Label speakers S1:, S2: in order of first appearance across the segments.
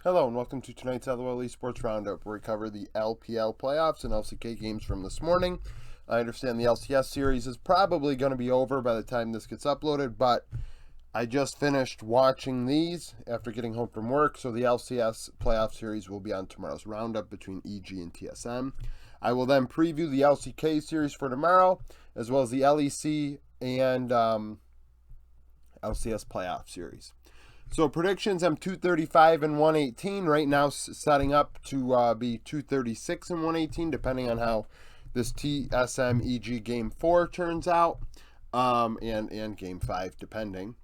S1: Hello and welcome to tonight's LOL Esports Roundup, where we cover the LPL playoffs and LCK games from this morning. I understand the LCS series is probably going to be over by the time this gets uploaded, but I just finished watching these after getting home from work, so the LCS playoff series will be on tomorrow's roundup between EG and TSM. I will then preview the LCK series for tomorrow, as well as the LEC and LCS playoff series. So predictions, I'm 235 and 118 right now, setting up to be 236 and 118, depending on how this TSM EG Game 4 turns out, and Game 5, depending.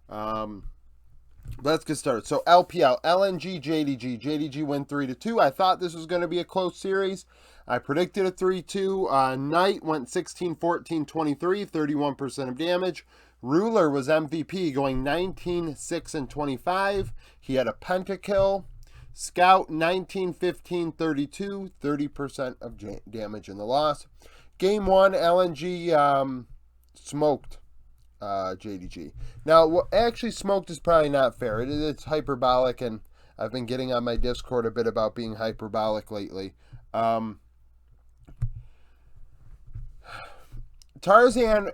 S1: Let's get started. So LPL, LNG, JDG. JDG win 3-2. I thought this was going to be a close series. I predicted a 3-2. Knight went 16, 14, 23, 31% of damage. Ruler was MVP, going 19, 6, and 25. He had a pentakill. Scout, 19, 15, 32, 30% of damage in the loss. Game 1, LNG smoked JDG. Now, what actually smoked is probably not fair. It's hyperbolic, and I've been getting on my Discord a bit about being hyperbolic lately. Tarzan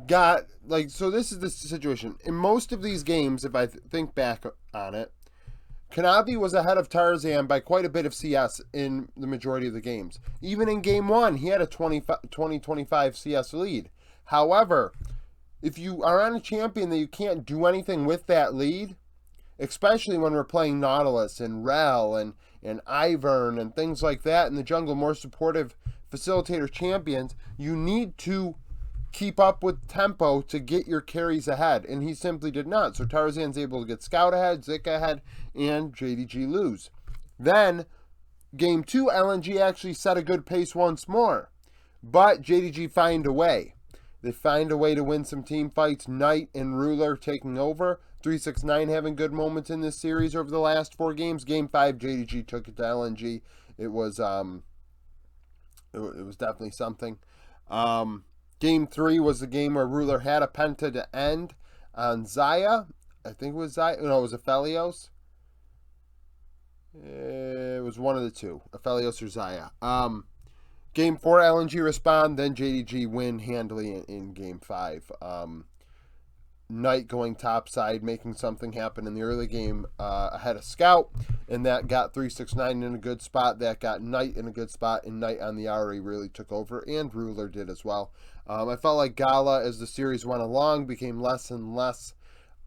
S1: got, so this is the situation. In most of these games, if I think back on it, Kanavi was ahead of Tarzan by quite a bit of CS in the majority of the games. Even in Game 1, he had a 20-25 CS lead. However, if you are on a champion that you can't do anything with that lead, especially when we're playing Nautilus and Rel and Ivern and things like that in the jungle, more supportive facilitator champions, you need to keep up with tempo to get your carries ahead, and he simply did not. So Tarzan's able to get Scout ahead, Zik ahead, and JDG lose. Then, Game 2, LNG actually set a good pace once more, but JDG find a way. They find a way to win some team fights. Knight and Ruler taking over. 369 having good moments in this series over the last 4 games. Game 5, JDG took it to LNG. It was definitely something. Game 3 was the game where Ruler had a penta to end on Zaya. I think it was Zaya. No, it was Aphelios. It was one of the two, Aphelios or Zaya. Game 4, LNG respond, then JDG win handily in Game 5. Knight going topside, making something happen in the early game ahead of Scout, and that got 369 in a good spot. That got Knight in a good spot, and Knight on the RE really took over, and Ruler did as well. I felt like Gala, as the series went along, became less and less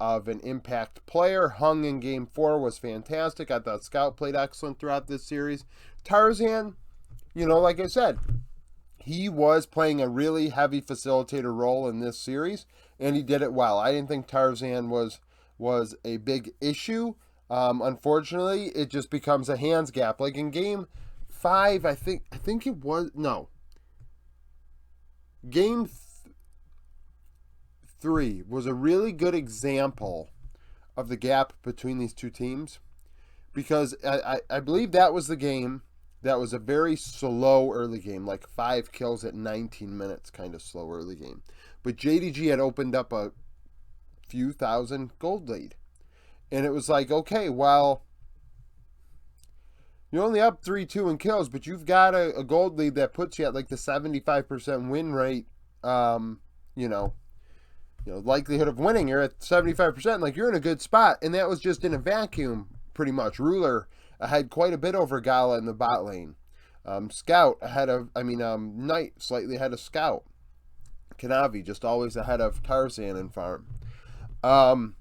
S1: of an impact player. Hung in Game 4 was fantastic. I thought Scout played excellent throughout this series. Tarzan, like I said, he was playing a really heavy facilitator role in this series, and he did it well. I didn't think Tarzan was a big issue. Unfortunately, it just becomes a hands gap. Like in Game 5, I think it was, no. Game 3 was a really good example of the gap between these two teams, because I believe that was the game that was a very slow early game, like 5 kills at 19 minutes, kind of slow early game. But JDG had opened up a few thousand gold lead. And it was like, okay, well, you're only up 3-2 in kills, but you've got a gold lead that puts you at like the 75% win rate, likelihood of winning. You're at 75%, like you're in a good spot. And that was just in a vacuum, pretty much. Ruler had quite a bit over Gala in the bot lane. Scout ahead of, Knight slightly ahead of Scout. Kanavi just always ahead of Tarzan in farm. And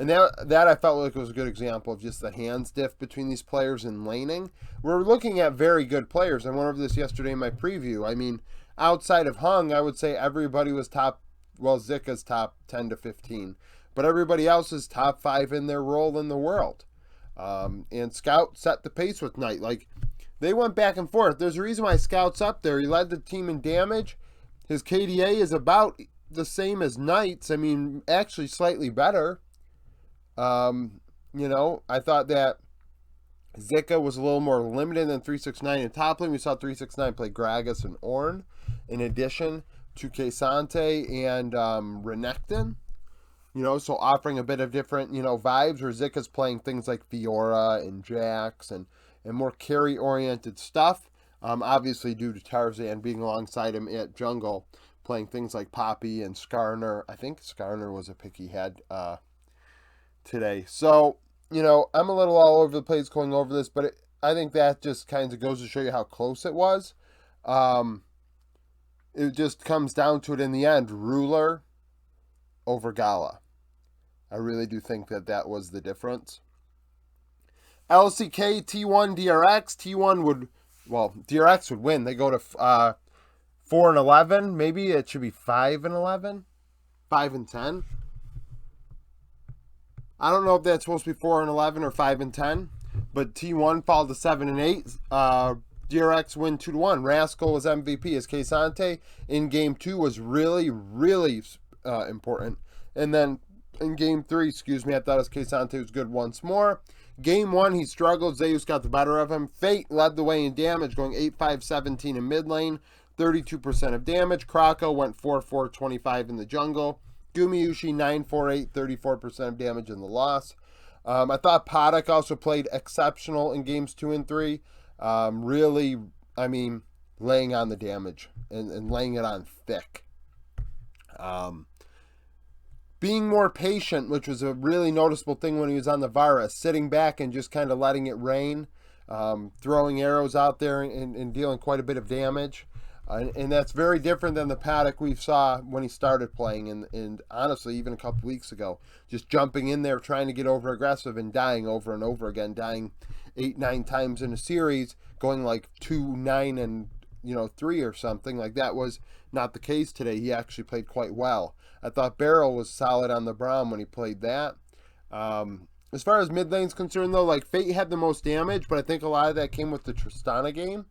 S1: that I felt like was a good example of just the hands diff between these players in laning. We're looking at very good players. I went over this yesterday in my preview. Outside of Hung, I would say everybody was top, well, Zika's top 10 to 15. But everybody else is top 5 in their role in the world. And Scout set the pace with Knight. They went back and forth. There's a reason why Scout's up there. He led the team in damage. His KDA is about the same as Knight's. Actually slightly better. I thought that Zika was a little more limited than 369 in top lane. We saw 369 play Gragas and Ornn in addition to Kesante and Renekton. So offering a bit of different, vibes, where Zika's playing things like Fiora and Jax and more carry-oriented stuff. Obviously, due to Tarzan being alongside him at jungle, playing things like Poppy and Skarner. I think Skarner was a pick he had today. So, I'm a little all over the place going over this, but I think that just kind of goes to show you how close it was. It just comes down to it in the end. Ruler over Gala. I really do think that was the difference. LCK, T1, DRX. DRX would win. They go to 4-11. Maybe it should be 5-11, 5-10. I don't know if that's supposed to be 4-11 or 5-10, but T1 fall to 7-8. DRX win 2-1. Rascal was MVP. As K'Sante in game 2 was really, really important. And then in game 3, I thought his K'Sante was good once more. Game 1, he struggled. Zeus got the better of him. Fate led the way in damage, going 8-5-17 in mid lane, 32% of damage. Krako went 4-4-25 in the jungle. Gumayushi 9-4-8, 34% of damage in the loss. I thought Paddock also played exceptional in games 2 and 3. Really, laying on the damage and laying it on thick. Being more patient, which was a really noticeable thing when he was on the Varus, sitting back and just kind of letting it rain, throwing arrows out there and dealing quite a bit of damage. And that's very different than the Paddock we saw when he started playing, and honestly, even a couple weeks ago, just jumping in there, trying to get over aggressive and dying over and over again, dying 8-9 times in a series, going like 2-9 and 3 or something. Like, that was not the case today. He actually played quite well. I thought Beryl was solid on the Braum when he played that. As far as mid lane's concerned, though, like, Fate had the most damage, but I think a lot of that came with the Tristana game.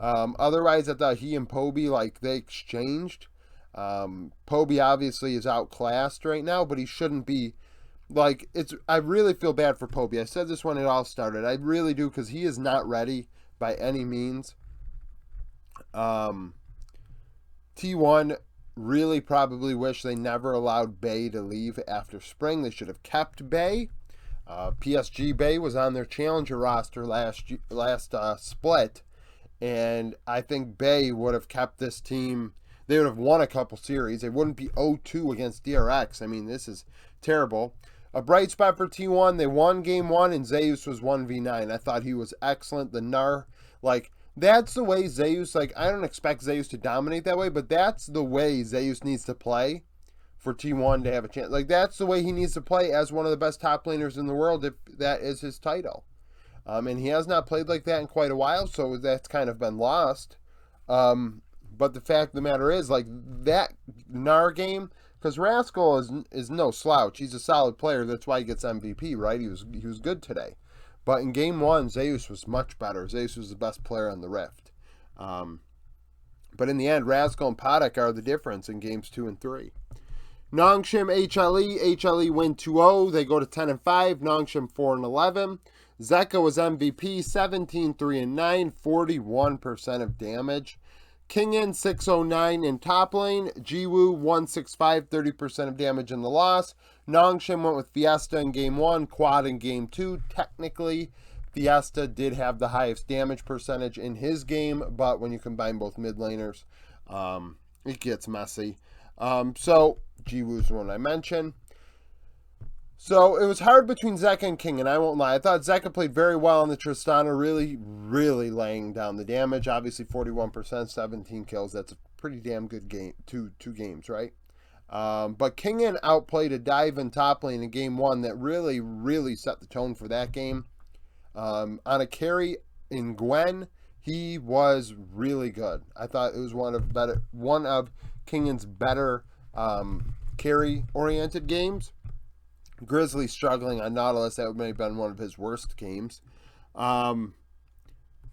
S1: Otherwise, I thought he and Poby, like, they exchanged. Poby obviously is outclassed right now, but he shouldn't be. Like, I really feel bad for Poby. I said this when it all started. I really do, because he is not ready by any means. T1 really probably wish they never allowed Bay to leave after spring. They should have kept Bay. PSG Bay was on their challenger roster last split, and I think Bay would have kept this team. They would have won a couple series. They wouldn't be 0-2 against DRX. This is terrible. A bright spot for T1. They won game 1, and Zeus was 1v9. I thought he was excellent. The Gnar, that's the way Zeus, I don't expect Zeus to dominate that way, but that's the way Zeus needs to play for T1 to have a chance. That's the way he needs to play as one of the best top laners in the world, if that is his title. And he has not played like that in quite a while, so that's kind of been lost. But the fact of the matter is, that Gnar game, because Rascal is no slouch. He's a solid player. That's why he gets MVP, right? He was good today. But in game 1, Zeus was much better. Zeus was the best player on the Rift. But in the end, Rascal and Paddock are the difference in games 2 and 3. Nongshim, HLE win 2-0. They go to 10-5. Nongshim 4-11. Zeka was MVP, 17-3-9, 41% of damage. Kingin 609 in top lane. Jiwoo 165, 30% of damage in the loss. Nongshim went with Fiesta in game 1, Quad in game 2. Technically, Fiesta did have the highest damage percentage in his game, but when you combine both mid laners, it gets messy. So Jiwoo's the one I mentioned. So it was hard between Zeka and King, and I won't lie. I thought Zeka played very well on the Tristana, really, really laying down the damage. Obviously, 41%, 17 kills. That's a pretty damn good game. Two games, right? But Kingin outplayed a dive in top lane in game 1 that really, really set the tone for that game. On a carry in Gwen, he was really good. I thought it was one of Kingin's better carry-oriented games. Grizzly struggling on Nautilus, that may have been one of his worst games. But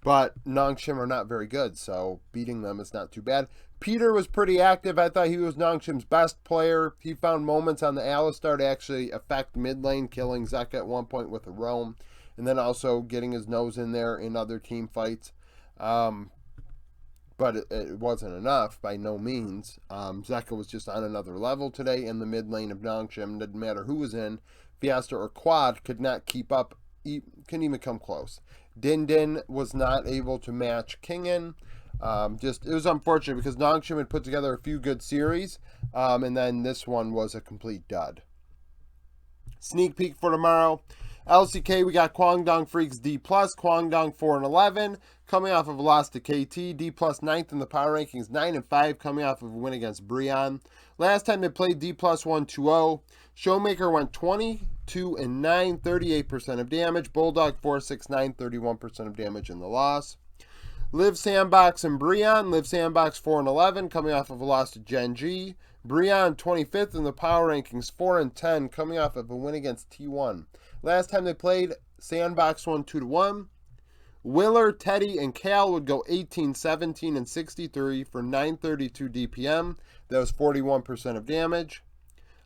S1: Nongshim are not very good, so beating them is not too bad. Peter was pretty active. I thought he was Nongshim's best player. He found moments on the Alistar to actually affect mid lane, killing Zeka at one point with a roam, and then also getting his nose in there in other team fights. but it wasn't enough by no means. Zeka was just on another level today in the mid lane of Nongshim. Didn't matter who was in. Fiesta or Quad could not keep up, couldn't even come close. Din Din was not able to match Kingen. It was unfortunate because Nongshim had put together a few good series, and then this one was a complete dud. Sneak peek for tomorrow. LCK, we got Kwangdong Freaks D+, Kwangdong 4-11, coming off of a loss to KT. D+ 9th in the power rankings, 9-5, coming off of a win against Brion. Last time they played, D+ won 2-0. Showmaker went 22-9, 38% of damage. Bulldog 4-6-9, 31% of damage in the loss. Liv Sandbox and Brion. Liv Sandbox 4-11, coming off of a loss to Gen G. Brion 25th in the power rankings, 4-10, coming off of a win against T1. Last time they played, Sandbox won 2-1. Willer, Teddy, and Cal would go 18, 17, and 63 for 932 DPM. That was 41% of damage.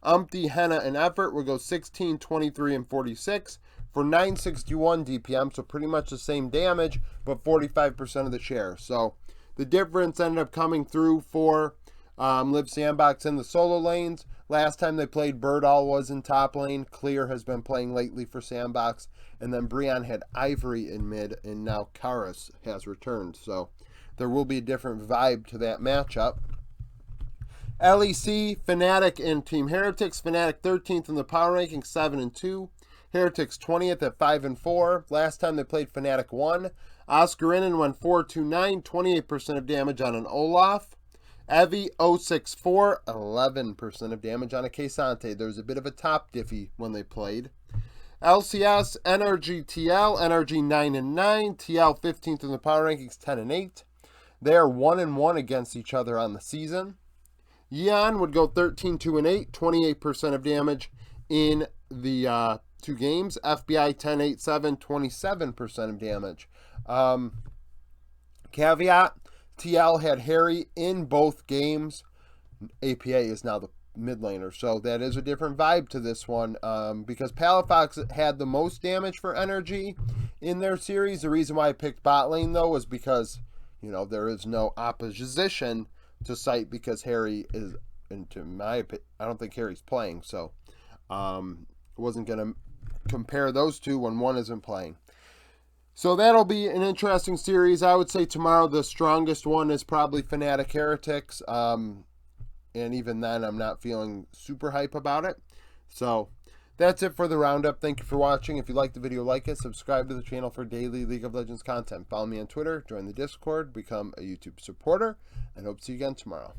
S1: Umpty, Henna, and Effort would go 16, 23, and 46 for 961 DPM. So pretty much the same damage, but 45% of the share. So the difference ended up coming through for Liv Sandbox in the solo lanes. Last time they played, Birdall was in top lane. Clear has been playing lately for Sandbox. And then Brion had Ivory in mid, and now Karis has returned. So there will be a different vibe to that matchup. LEC, Fnatic, and Team Heretics. Fnatic 13th in the power ranking, 7-2. Heretics 20th at 5-4. Last time they played, Fnatic won. Oscarinen went 4-2-9, 28% of damage on an Olaf. Evi 064, 11% of damage on a Kesante. There was a bit of a top diffy when they played. LCS, NRG TL, NRG 9-9, TL 15th in the power rankings, 10-8. They are 1-1 against each other on the season. Yeon would go 13-2-8, 28% of damage in the 2 games. FBI 10-8-7, 27% of damage. Caveat. TL had Harry in both games. APA is now the mid laner, so that is a different vibe to this one, because Palafox had the most damage for energy in their series. The reason why I picked bot lane, though, was because, you know, there is no opposition to cite because Harry is, into my opinion, I don't think Harry's playing, so wasn't going to compare those two when one isn't playing. So that'll be an interesting series. I would say tomorrow the strongest one is probably Fnatic Heretics. And even then, I'm not feeling super hype about it. So that's it for the roundup. Thank you for watching. If you liked the video, like it. Subscribe to the channel for daily League of Legends content. Follow me on Twitter. Join the Discord. Become a YouTube supporter. And hope to see you again tomorrow.